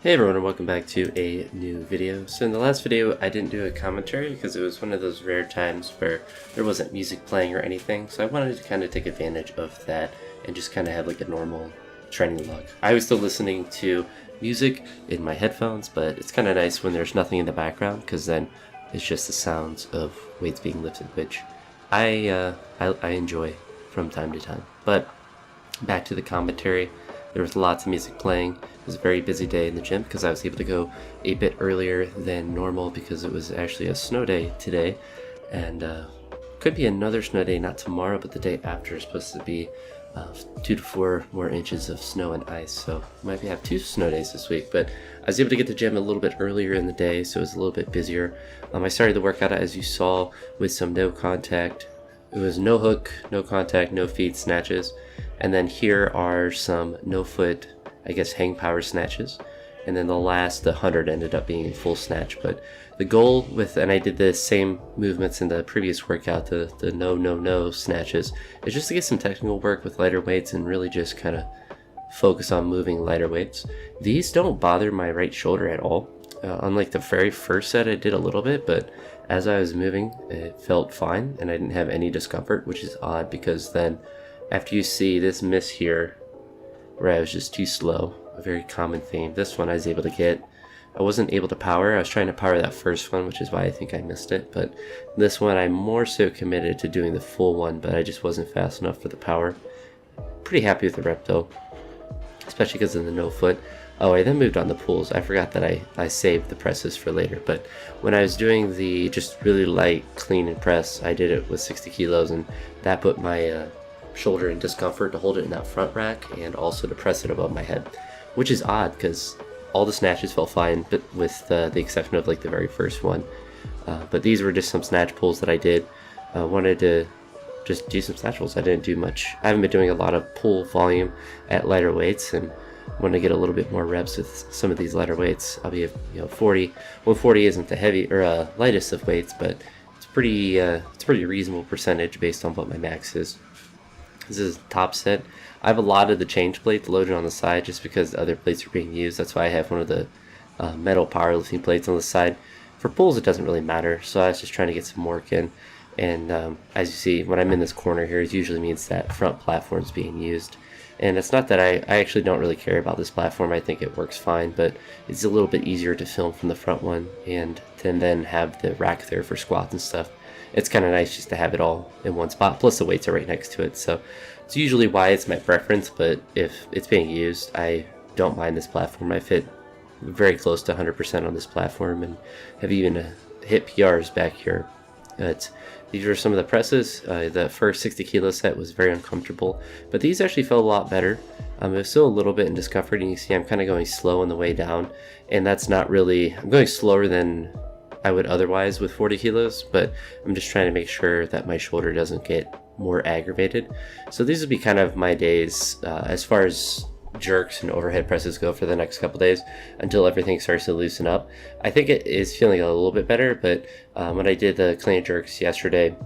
Hey everyone, and welcome back to a new video. So in the last video I didn't do a commentary because it was one of those rare times where there wasn't music playing or anything, so I wanted to kind of take advantage of that and just kind of have like a normal training log. I was still listening to music in my headphones, but it's kind of nice when there's nothing in the background because then it's just the sounds of weights being lifted, which I enjoy from time to time. But back to the commentary. There was lots of music playing. It was a very busy day in the gym because I was able to go a bit earlier than normal because it was actually a snow day today. And could be another snow day, not tomorrow, but the day after is supposed to be 2 to 4 more inches of snow and ice. So might have 2 snow days this week. But I was able to get to the gym a little bit earlier in the day, so it was a little bit busier. I started the workout, as you saw, with some no contact. It was no hook, no contact, no feet snatches. And then here are some no foot, I guess, hang power snatches. And then the 100 ended up being full snatch. But the goal with, and I did the same movements in the previous workout, the no snatches, is just to get some technical work with lighter weights and really just kind of focus on moving lighter weights. These don't bother my right shoulder at all. Unlike the very first set, I did a little bit, but as I was moving, it felt fine and I didn't have any discomfort, which is odd because then after you see this miss here where I was just too slow, a very common theme, this one I was able to get. I wasn't able to power. I was trying to power that first one, which is why I think I missed it, but this one I'm more so committed to doing the full one, but I just wasn't fast enough for the power. Pretty happy with the rep though, especially because of the no foot. Oh, I then moved on the pulls. I forgot that I saved the presses for later, but when I was doing the just really light clean and press, I did it with 60 kilos, and that put my shoulder in discomfort to hold it in that front rack and also to press it above my head, which is odd because all the snatches felt fine, but with the exception of like the very first one. But these were just some snatch pulls that I did. Wanted to just do some snatch pulls. I didn't do much. I haven't been doing a lot of pull volume at lighter weights, and want to get a little bit more reps with some of these lighter weights. I'll be 40. 140 isn't the heavy or lightest of weights, but it's a pretty reasonable percentage based on what my max is. This is top set. I have a lot of the change plates loaded on the side just because the other plates are being used. That's why I have one of the metal powerlifting plates on the side. For pulls it doesn't really matter, so I was just trying to get some work in. And as you see, when I'm in this corner here, it usually means that front platform is being used. And it's not that I actually don't really care about this platform. I think it works fine, but it's a little bit easier to film from the front one and then have the rack there for squats and stuff. It's kind of nice just to have it all in one spot, plus the weights are right next to it. So it's usually why it's my preference, but if it's being used, I don't mind this platform. I fit very close to 100% on this platform and have even hit PRs back here. These are some of the presses. The first 60 kilo set was very uncomfortable, but these actually felt a lot better. It was still a little bit in discomfort, and you see I'm kind of going slow on the way down, and that's not really, I'm going slower than I would otherwise with 40 kilos, but I'm just trying to make sure that my shoulder doesn't get more aggravated. So these would be kind of my days as far as jerks and overhead presses go for the next couple days until everything starts to loosen up. I think it is feeling a little bit better, but when I did the clean jerks yesterday,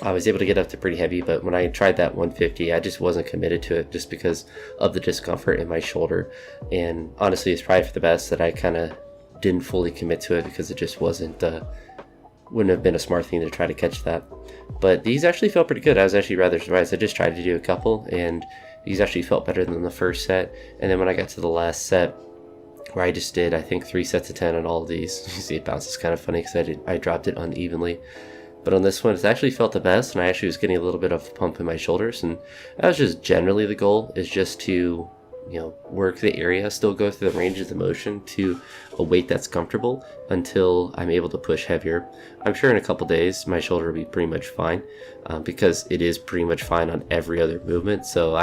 I was able to get up to pretty heavy, but when I tried that 150, I just wasn't committed to it just because of the discomfort in my shoulder. And honestly, it's probably for the best that I kind of didn't fully commit to it because it just wouldn't have been a smart thing to try to catch that. But these actually felt pretty good. I was actually rather surprised. I just tried to do a couple, and these actually felt better than the first set. And then when I got to the last set, where I just did, I think 3 sets of 10 on all of these, you see it bounces kind of funny because I dropped it unevenly. But on this one, it actually felt the best, and I actually was getting a little bit of a pump in my shoulders, and that was just generally the goal, is just to work the area, still go through the range of the motion to a weight that's comfortable until I'm able to push heavier. I'm sure in a couple days my shoulder will be pretty much fine because it is pretty much fine on every other movement. So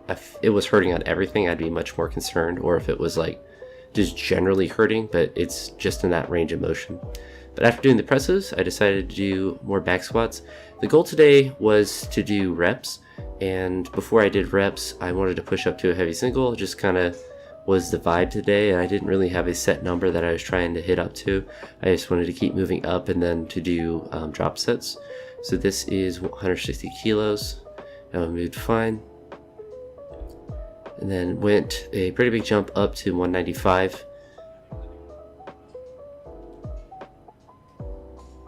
if it was hurting on everything, I'd be much more concerned, or if it was like just generally hurting, but it's just in that range of motion. But after doing the presses, I decided to do more back squats. The goal today was to do reps, and before I did reps, I wanted to push up to a heavy single. It just kind of was the vibe today, and I didn't really have a set number that I was trying to hit up to. I just wanted to keep moving up and then to do drop sets. So this is 160 kilos. I moved fine. And then went a pretty big jump up to 195.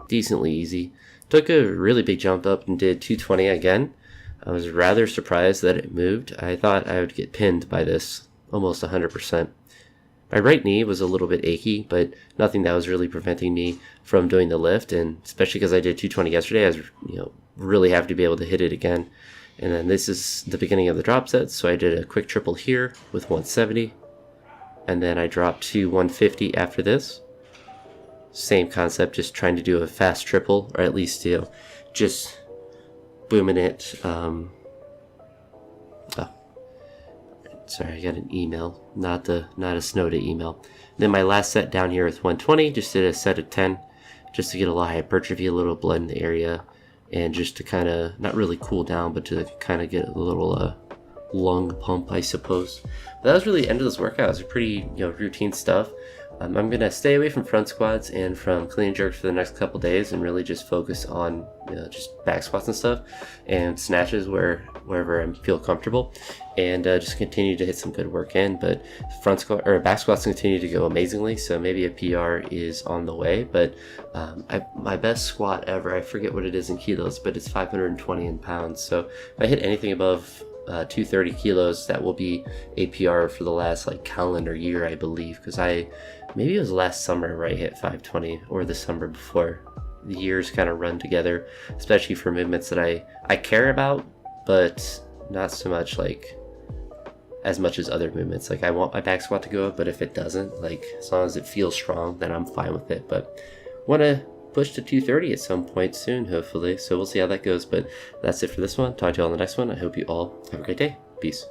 decently easy. Took a really big jump up and did 220 again. I was rather surprised that it moved. I thought I would get pinned by this almost 100%. My right knee was a little bit achy, but nothing that was really preventing me from doing the lift, and especially because I did 220 yesterday, I was really happy to be able to hit it again. And then this is the beginning of the drop set, so I did a quick triple here with 170, and then I dropped to 150 after this. Same concept, just trying to do a fast triple, or at least just booming it. Sorry, I got an email, not a snow day email. Then my last set down here with 120, just did a set of 10, just to get a lot of hypertrophy, a little blood in the area, and just to kind of not really cool down, but to kind of get a little lung pump, I suppose. But that was really the end of this workout. It was pretty routine stuff. I'm gonna stay away from front squats and from clean and jerks for the next couple days, and really just focus on just back squats and stuff, and snatches wherever I feel comfortable, and just continue to hit some good work in. But front squat or back squats continue to go amazingly, so maybe a PR is on the way. But my best squat ever, I forget what it is in kilos, but it's 520 in pounds. So if I hit anything above 230 kilos, that will be a PR for the last calendar year, I believe, because maybe it was last summer where I hit 520, or the summer before. The years kind of run together, especially for movements that I care about, but not so much as much as other movements. I want my back squat to go up, but if it doesn't, as long as it feels strong, then I'm fine with it. But want to push to 230 at some point soon, hopefully, so we'll see how that goes. But that's it for this one. Talk to you all on the next one. I hope you all have a great day. Peace.